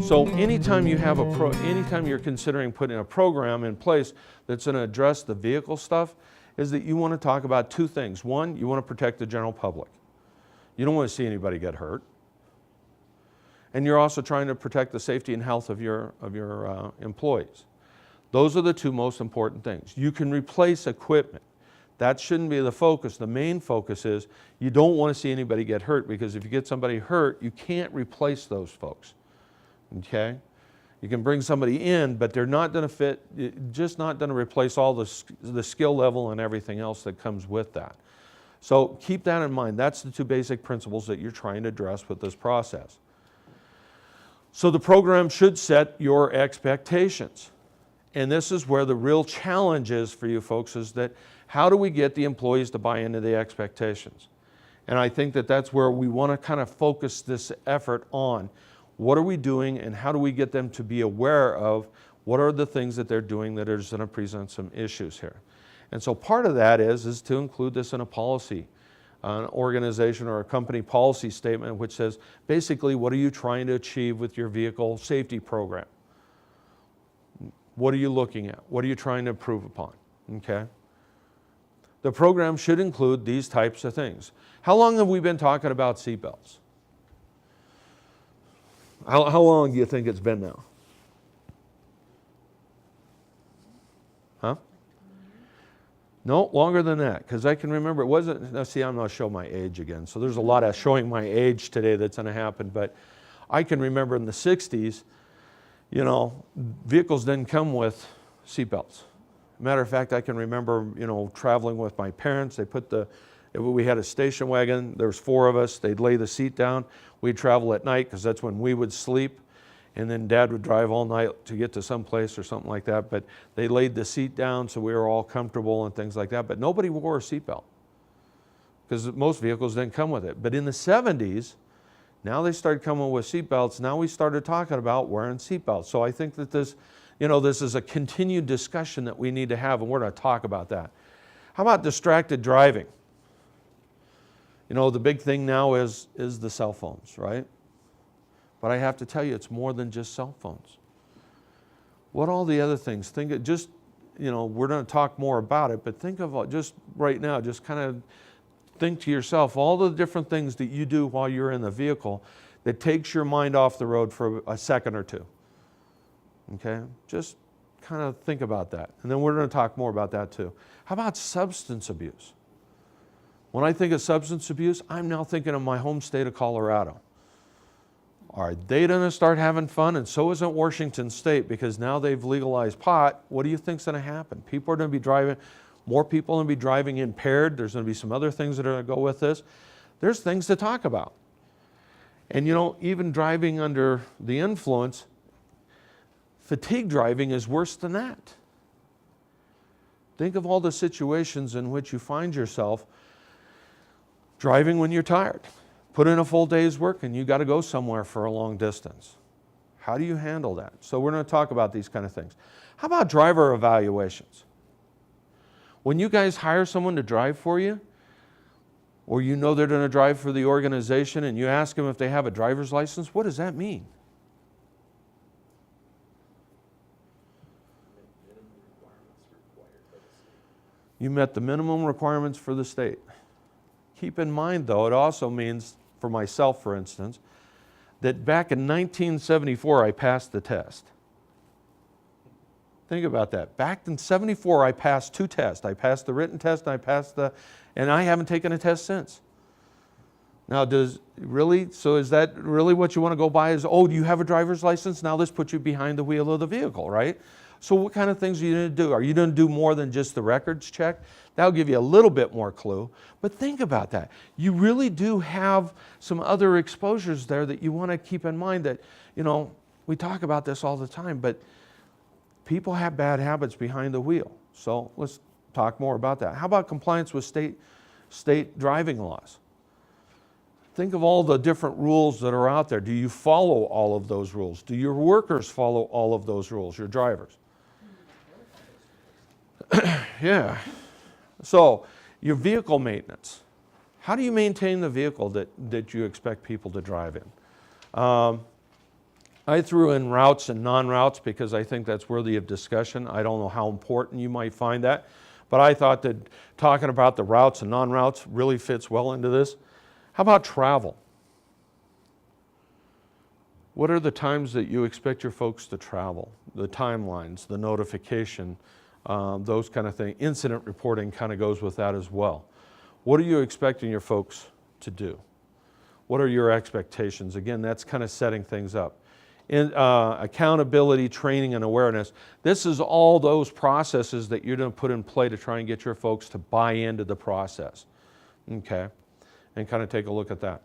So anytime you're considering putting a program in place that's going to address the vehicle stuff, is that you want to talk about two things. One, you want to protect the general public. You don't want to see anybody get hurt. And you're also trying to protect the safety and health of your employees. Those are the two most important things. You can replace equipment. That shouldn't be the focus. The main focus is you don't want to see anybody get hurt, because if you get somebody hurt, you can't replace those folks. Okay? You can bring somebody in, but they're not going to fit, just not going to replace all the skill level and everything else that comes with that. So keep that in mind. That's the two basic principles that you're trying to address with this process. So the program should set your expectations. And this is where the real challenge is for you folks, is that how do we get the employees to buy into the expectations? And I think that that's where we want to kind of focus this effort on. What are we doing, and how do we get them to be aware of what are the things that they're doing that are going to present some issues here? And so part of that is to include this in a policy, an organization or a company policy statement, which says basically, what are you trying to achieve with your vehicle safety program? What are you looking at? What are you trying to improve upon? Okay? The program should include these types of things. How long have we been talking about seatbelts? How long do you think it's been now? Huh? No, longer than that, because I can remember it wasn't, now see, I'm going to show my age again, so there's a lot of showing my age today that's going to happen, but I can remember in the 60s, you know, vehicles didn't come with seatbelts. Matter of fact, I can remember, you know, traveling with my parents. We had a station wagon. There was 4 of us. They'd lay the seat down. We'd travel at night because that's when we would sleep. And then Dad would drive all night to get to some place or something like that. But they laid the seat down so we were all comfortable and things like that. But nobody wore a seatbelt because most vehicles didn't come with it. But in the 70s, now they started coming with seatbelts. Now we started talking about wearing seatbelts. So I think that this, you know, this is a continued discussion that we need to have, and we're going to talk about that. How about distracted driving? You know, the big thing now is the cell phones, right? But I have to tell you, it's more than just cell phones. What all the other things? Think of just, you know, we're going to talk more about it, but think of just right now, just kind of think to yourself all the different things that you do while you're in the vehicle that takes your mind off the road for a second or two. Okay? Just kind of think about that. And then we're going to talk more about that too. How about substance abuse? When I think of substance abuse, I'm now thinking of my home state of Colorado. Are they going to start having fun? And so isn't Washington State, because now they've legalized pot. What do you think's going to happen? People are going to be driving, more people are going to be driving impaired. There's going to be some other things that are going to go with this. There's things to talk about. And you know, even driving under the influence, fatigue driving is worse than that. Think of all the situations in which you find yourself driving when you're tired. Put in a full day's work and you got to go somewhere for a long distance. How do you handle that? So we're going to talk about these kind of things. How about driver evaluations? When you guys hire someone to drive for you, or you know they're going to drive for the organization and you ask them if they have a driver's license, what does that mean? You met the minimum requirements for the state. Keep in mind, though, it also means, for myself, for instance, that back in 1974, I passed the test. Think about that. Back in 74, I passed 2 tests. I passed the written test, and I haven't taken a test since. Now, so is that really what you want to go by is, oh, do you have a driver's license? Now this puts you behind the wheel of the vehicle, right? So what kind of things are you going to do? Are you going to do more than just the records check? That'll give you a little bit more clue. But think about that. You really do have some other exposures there that you want to keep in mind that, you know, we talk about this all the time, but people have bad habits behind the wheel. So let's talk more about that. How about compliance with state driving laws? Think of all the different rules that are out there. Do you follow all of those rules? Do your workers follow all of those rules, your drivers? Yeah. So, your vehicle maintenance. How do you maintain the vehicle that you expect people to drive in? I threw in routes and non-routes because I think that's worthy of discussion. I don't know how important you might find that, but I thought that talking about the routes and non-routes really fits well into this. How about travel? What are the times that you expect your folks to travel? The timelines, the notification, those kind of things. Incident reporting kind of goes with that as well. What are you expecting your folks to do? What are your expectations? Again, that's kind of setting things up. In accountability, training, and awareness. This is all those processes that you're going to put in play to try and get your folks to buy into the process. Okay? And kind of take a look at that.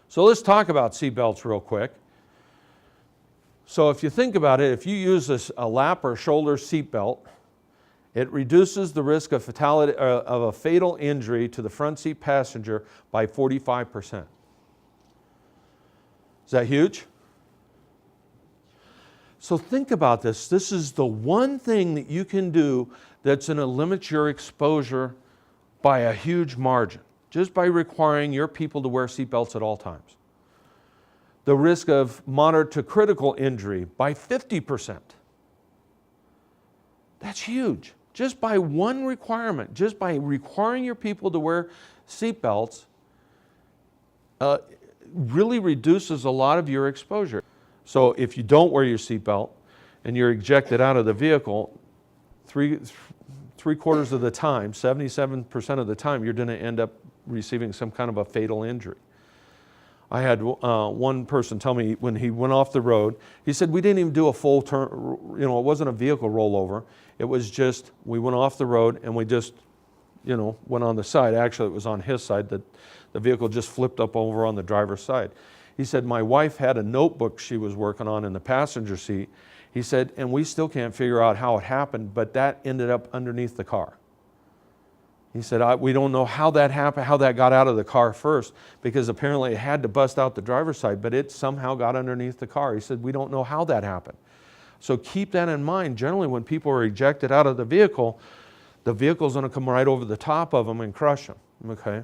So let's talk about seatbelts real quick. So if you think about it, if you use a lap or shoulder seatbelt, it reduces the risk of fatality of a fatal injury to the front seat passenger by 45%. Is that huge? So think about this. This is the one thing that you can do that's going to limit your exposure by a huge margin, just by requiring your people to wear seatbelts at all times. The risk of moderate to critical injury by 50%. That's huge. Just by one requirement, just by requiring your people to wear seatbelts, really reduces a lot of your exposure. So if you don't wear your seatbelt and you're ejected out of the vehicle, three quarters of the time, 77% of the time, you're going to end up receiving some kind of a fatal injury. I had one person tell me when he went off the road, he said, we didn't even do a full turn, it wasn't a vehicle rollover. It was just, we went off the road and we just, went on the side. Actually, it was on his side that the vehicle just flipped up over on the driver's side. He said, my wife had a notebook she was working on in the passenger seat. He said, and we still can't figure out how it happened, but that ended up underneath the car. He said, we don't know how that happened, how that got out of the car first, because apparently it had to bust out the driver's side, but it somehow got underneath the car. He said, we don't know how that happened. So keep that in mind. Generally, when people are ejected out of the vehicle's going to come right over the top of them and crush them, okay?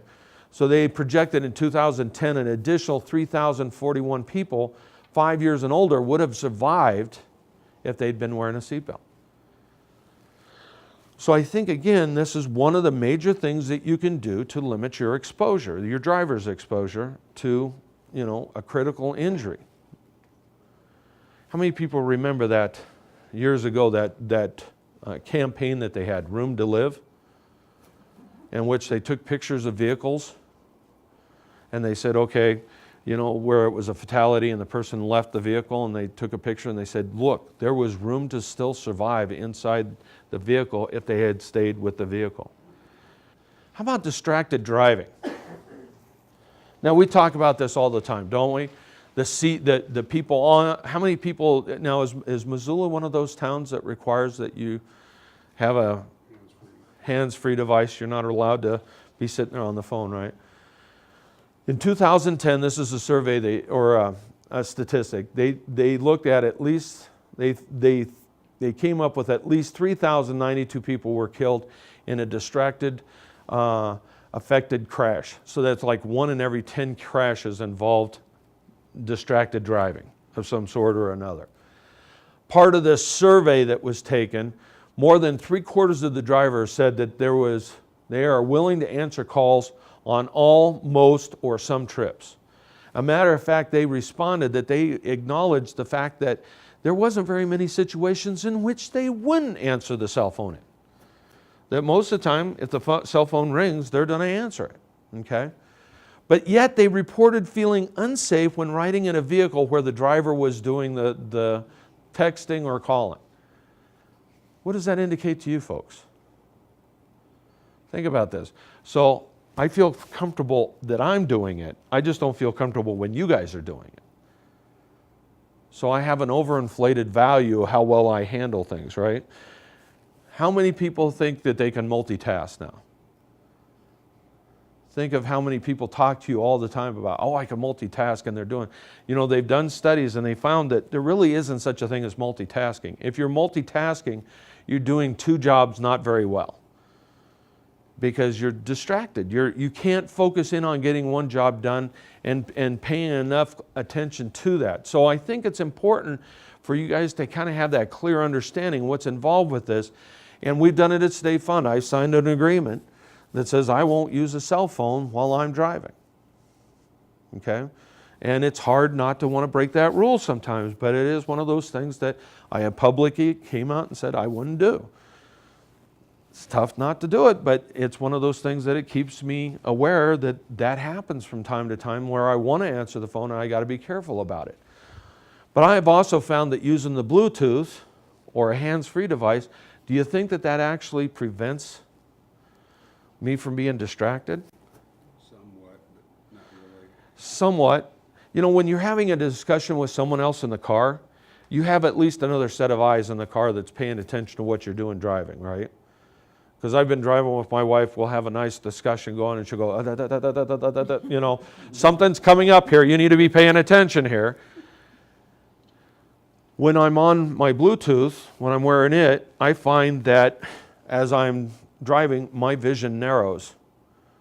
So they projected in 2010 an additional 3,041 people 5 years and older would have survived if they'd been wearing a seatbelt. So I think, again, this is one of the major things that you can do to limit your exposure, your driver's exposure to, a critical injury. How many people remember that years ago, that campaign that they had, Room to Live, in which they took pictures of vehicles and they said, okay, where it was a fatality and the person left the vehicle, and they took a picture and they said, look, there was room to still survive inside the vehicle if they had stayed with the vehicle. How about distracted driving? Now, we talk about this all the time, don't we? The people on, how many people, now is Missoula one of those towns that requires that you have a hands-free device? You're not allowed to be sitting there on the phone, right? In 2010, this is a survey a statistic. They looked at least, they came up with at least 3,092 people were killed in a distracted, affected crash. So that's like 1 in every 10 crashes involved distracted driving of some sort or another. Part of this survey that was taken, more than 3/4 of the drivers said that they are willing to answer calls on all, most, or some trips. A matter of fact, they responded that they acknowledged the fact that there wasn't very many situations in which they wouldn't answer the cell phone in. That most of the time, if the cell phone rings, they're going to answer it, okay? But yet they reported feeling unsafe when riding in a vehicle where the driver was doing the texting or calling. What does that indicate to you folks? Think about this. So I feel comfortable that I'm doing it. I just don't feel comfortable when you guys are doing it. So I have an overinflated value of how well I handle things, right? How many people think that they can multitask now? Think of how many people talk to you all the time about, oh, I can multitask, and they're doing, they've done studies and they found that there really isn't such a thing as multitasking. If you're multitasking, you're doing 2 jobs not very well. because you're distracted. You can't focus in on getting one job done and paying enough attention to that. So I think it's important for you guys to kind of have that clear understanding of what's involved with this. And we've done it at State Fund. I signed an agreement that says I won't use a cell phone while I'm driving. Okay? And it's hard not to want to break that rule sometimes, but it is one of those things that I have publicly came out and said I wouldn't do. It's tough not to do it, but it's one of those things that it keeps me aware that that happens from time to time where I want to answer the phone and I got to be careful about it. But I have also found that using the Bluetooth or a hands-free device, do you think that that actually prevents me from being distracted? Somewhat, but not really. Somewhat. You know, when you're having a discussion with someone else in the car, you have at least another set of eyes in the car that's paying attention to what you're doing driving, right? Because I've been driving with my wife, we'll have a nice discussion going and she'll go, you know, something's coming up here, you need to be paying attention here. When I'm on my Bluetooth, when I'm wearing it, I find that as I'm driving, my vision narrows.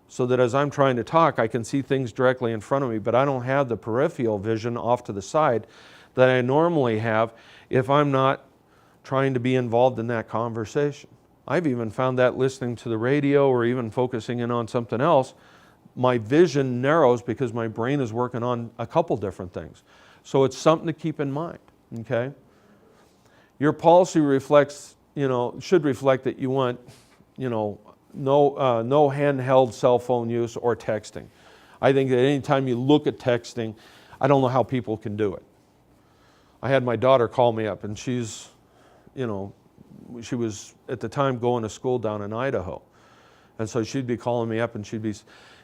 So that as I'm trying to talk, I can see things directly in front of me, but I don't have the peripheral vision off to the side that I normally have if I'm not trying to be involved in that conversation. I've even found that listening to the radio or even focusing in on something else, my vision narrows because my brain is working on a couple different things. So it's something to keep in mind, okay? Your policy reflects, you know, should reflect that you want, you know, no handheld cell phone use or texting. I think that any time you look at texting, I don't know how people can do it. I had my daughter call me up and she's, you know, she was at the time going to school down in Idaho. And so she'd be calling me up and she'd be,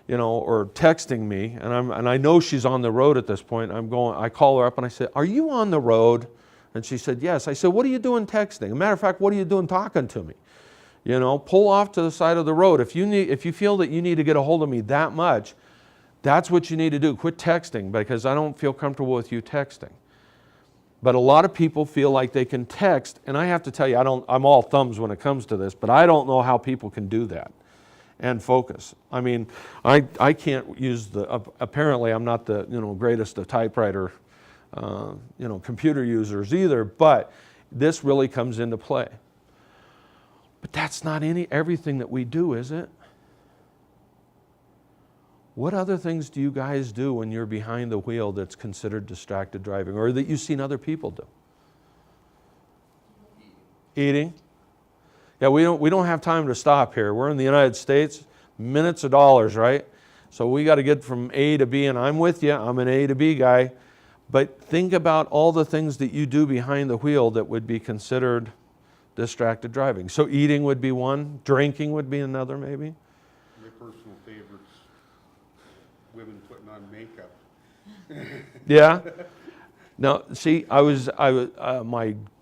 you know, or texting me, and I know she's on the road at this point. I call her up and I said, "Are you on the road?" And she said, "Yes." I said, "What are you doing texting? As a matter of fact, what are you doing talking to me? You know, pull off to the side of the road. If you feel that you need to get a hold of me that much, that's what you need to do. Quit texting, because I don't feel comfortable with you texting." But a lot of people feel like they can text, and I have to tell you, I'm all thumbs when it comes to this, but I don't know how people can do that and focus. I mean, I can't use apparently I'm not the, you know, greatest of typewriter, you know, computer users either, but this really comes into play. But that's not everything that we do, is it? What other things do you guys do when you're behind the wheel that's considered distracted driving, or that you've seen other people do? Eating. Yeah, we don't have time to stop here. We're in the United States, minutes are dollars, right? So we got to get from A to B, and I'm with you, I'm an A to B guy. But think about all the things that you do behind the wheel that would be considered distracted driving. So eating would be one, drinking would be another maybe. My personal favorites, women putting on makeup. Yeah. Now, see,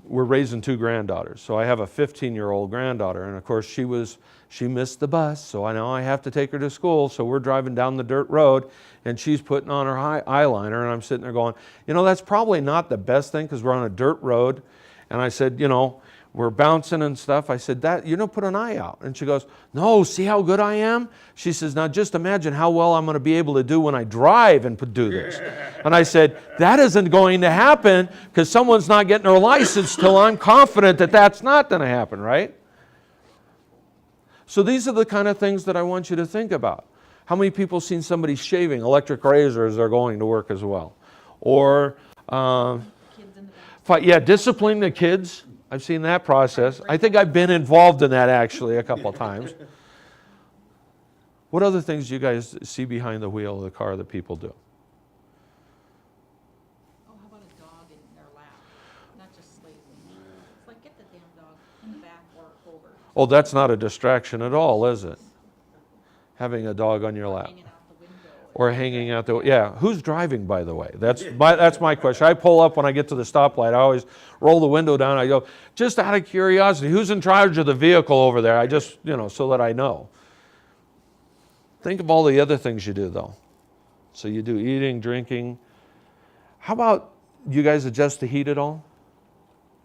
we're raising two granddaughters. So I have a 15-year-old granddaughter, and of course she missed the bus, so I know I have to take her to school. So we're driving down the dirt road, and she's putting on her eyeliner, and I'm sitting there going, you know, that's probably not the best thing because we're on a dirt road. And I said, you know, we're bouncing and stuff. I said, you don't put an eye out. And she goes, no, see how good I am? She says, now just imagine how well I'm going to be able to do when I drive and do this. And I said, that isn't going to happen because someone's not getting their license till I'm confident that that's not going to happen, right? So these are the kind of things that I want you to think about. How many people have seen somebody shaving electric razors as they're going to work as well? Or, discipline the kids. I've seen that process. I think I've been involved in that actually a couple of times. What other things do you guys see behind the wheel of the car that people do? Oh, how about a dog in their lap? Not just sleeping. It's like, get the damn dog in the back or over. Oh, that's not a distraction at all, is it? Having a dog on your lap. Hanging out the window. Or hanging out the, yeah. Who's driving, by the way? That's my question. I pull up when I get to the stoplight. I always roll the window down. I go, just out of curiosity, who's in charge of the vehicle over there? I just, you know, so that I know. Think of all the other things you do, though. So you do eating, drinking. How about you guys adjust the heat at all?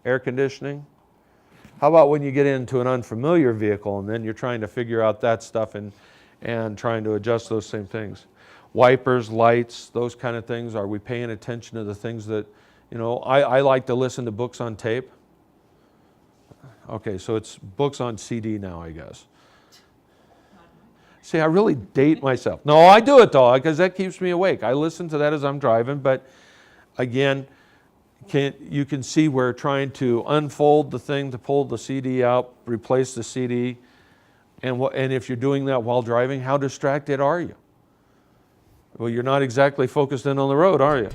Air conditioning? How about when you get into an unfamiliar vehicle and then you're trying to figure out that stuff and trying to adjust those same things? Wipers, lights, those kind of things. Are we paying attention to the things that, I like to listen to books on tape. Okay, so it's books on CD now, I guess. See, I really date myself. No, I do it though, because that keeps me awake. I listen to that as I'm driving, but again, you can see we're trying to unfold the thing to pull the CD out, replace the CD, and if you're doing that while driving, how distracted are you? Well, you're not exactly focused in on the road, are you?